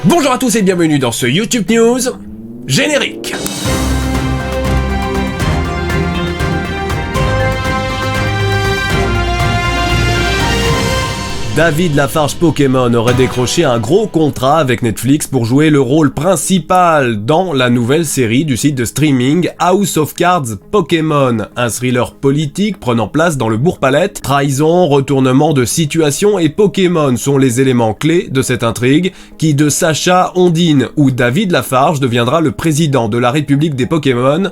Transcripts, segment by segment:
Bonjour à tous et bienvenue dans ce YouTube News générique. David Lafarge Pokémon aurait décroché un gros contrat avec Netflix pour jouer le rôle principal dans la nouvelle série du site de streaming House of Cards Pokémon, un thriller politique prenant place dans le Bourg-Palette. Trahison, retournement de situation et Pokémon sont les éléments clés de cette intrigue. Qui de Sacha, Ondine ou David Lafarge deviendra le président de la République des Pokémon?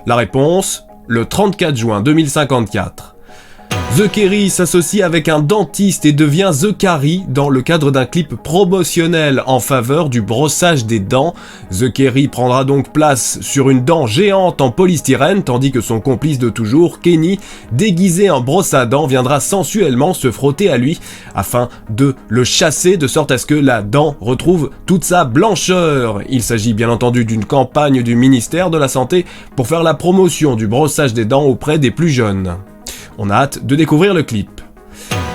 La réponse, le 34 juin 2054. The Kerry s'associe avec un dentiste et devient The Carry dans le cadre d'un clip promotionnel en faveur du brossage des dents. The Kerry prendra donc place sur une dent géante en polystyrène, tandis que son complice de toujours, Kenny, déguisé en brosse à dents, viendra sensuellement se frotter à lui afin de le chasser de sorte à ce que la dent retrouve toute sa blancheur. Il s'agit bien entendu d'une campagne du ministère de la Santé pour faire la promotion du brossage des dents auprès des plus jeunes. On a hâte de découvrir le clip.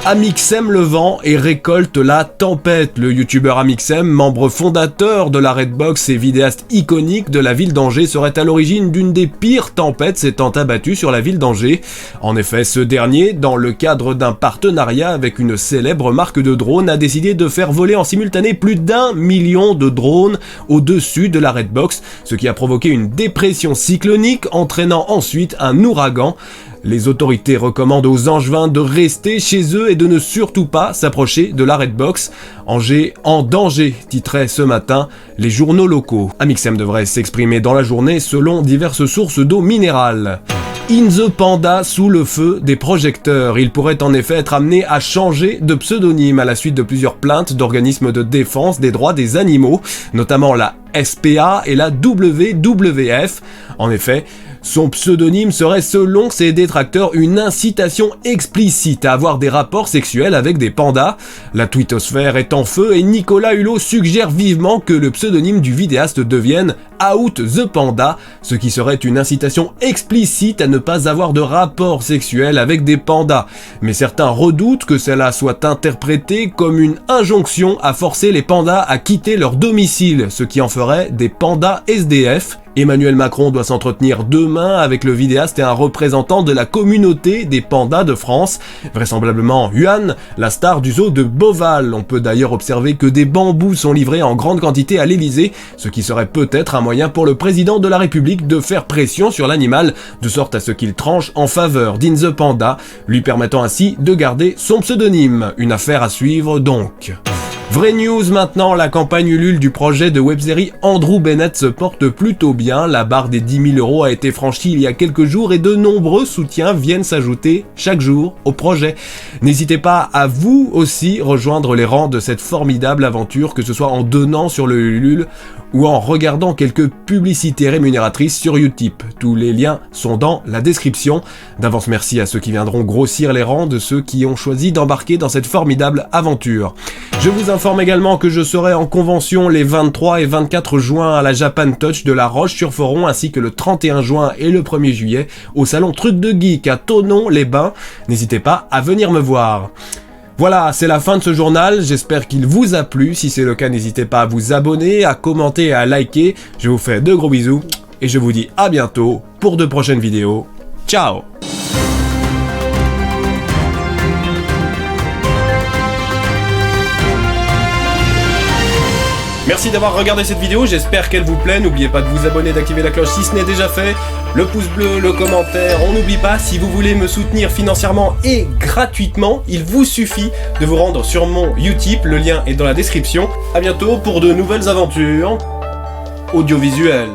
Amixem le vent et récolte la tempête. Le youtubeur Amixem, membre fondateur de la Redbox et vidéaste iconique de la ville d'Angers, serait à l'origine d'une des pires tempêtes s'étant abattue sur la ville d'Angers. En effet, ce dernier, dans le cadre d'un partenariat avec une célèbre marque de drones, a décidé de faire voler en simultané plus d'1 million de drones au-dessus de la Redbox, ce qui a provoqué une dépression cyclonique entraînant ensuite un ouragan. Les autorités recommandent aux Angevins de rester chez eux et de ne surtout pas s'approcher de la Redbox. Angers en danger, titraient ce matin les journaux locaux. Amixem devrait s'exprimer dans la journée selon diverses sources d'eau minérale. In the Panda sous le feu des projecteurs. Il pourrait en effet être amené à changer de pseudonyme à la suite de plusieurs plaintes d'organismes de défense des droits des animaux, notamment la SPA et la WWF. En effet, son pseudonyme serait selon ses détracteurs une incitation explicite à avoir des rapports sexuels avec des pandas. La twittosphère est en feu et Nicolas Hulot suggère vivement que le pseudonyme du vidéaste devienne Out the Panda, ce qui serait une incitation explicite à ne pas avoir de rapport sexuel avec des pandas. Mais certains redoutent que cela soit interprété comme une injonction à forcer les pandas à quitter leur domicile, ce qui en ferait des pandas SDF. Emmanuel Macron doit s'entretenir demain avec le vidéaste et un représentant de la communauté des pandas de France, vraisemblablement Yuan, la star du zoo de Beauval. On peut d'ailleurs observer que des bambous sont livrés en grande quantité à l'Elysée, ce qui serait peut-être un moyen pour le président de la République de faire pression sur l'animal, de sorte à ce qu'il tranche en faveur d'In the Panda, lui permettant ainsi de garder son pseudonyme. Une affaire à suivre donc. Vraie news maintenant, la campagne Ulule du projet de web-série Andrew Bennett se porte plutôt bien. La barre des 10 000 € a été franchie il y a quelques jours et de nombreux soutiens viennent s'ajouter chaque jour au projet. N'hésitez pas à vous aussi rejoindre les rangs de cette formidable aventure, que ce soit en donnant sur le Ulule ou en regardant quelques publicités rémunératrices sur Utip. Tous les liens sont dans la description. D'avance merci à ceux qui viendront grossir les rangs de ceux qui ont choisi d'embarquer dans cette formidable aventure. Je vous informe également que je serai en convention les 23 et 24 juin à la Japan Touch de La Roche-sur-Foron, ainsi que le 31 juin et le 1er juillet au salon Truc de Geek à Thonon-les-Bains. N'hésitez pas à venir me voir. Voilà, c'est la fin de ce journal, j'espère qu'il vous a plu. Si c'est le cas, n'hésitez pas à vous abonner, à commenter et à liker. Je vous fais de gros bisous et je vous dis à bientôt pour de prochaines vidéos. Ciao! Merci d'avoir regardé cette vidéo, j'espère qu'elle vous plaît. N'oubliez pas de vous abonner, d'activer la cloche si ce n'est déjà fait. Le pouce bleu, le commentaire, on n'oublie pas, si vous voulez me soutenir financièrement et gratuitement, il vous suffit de vous rendre sur mon Utip, le lien est dans la description. A bientôt pour de nouvelles aventures audiovisuelles.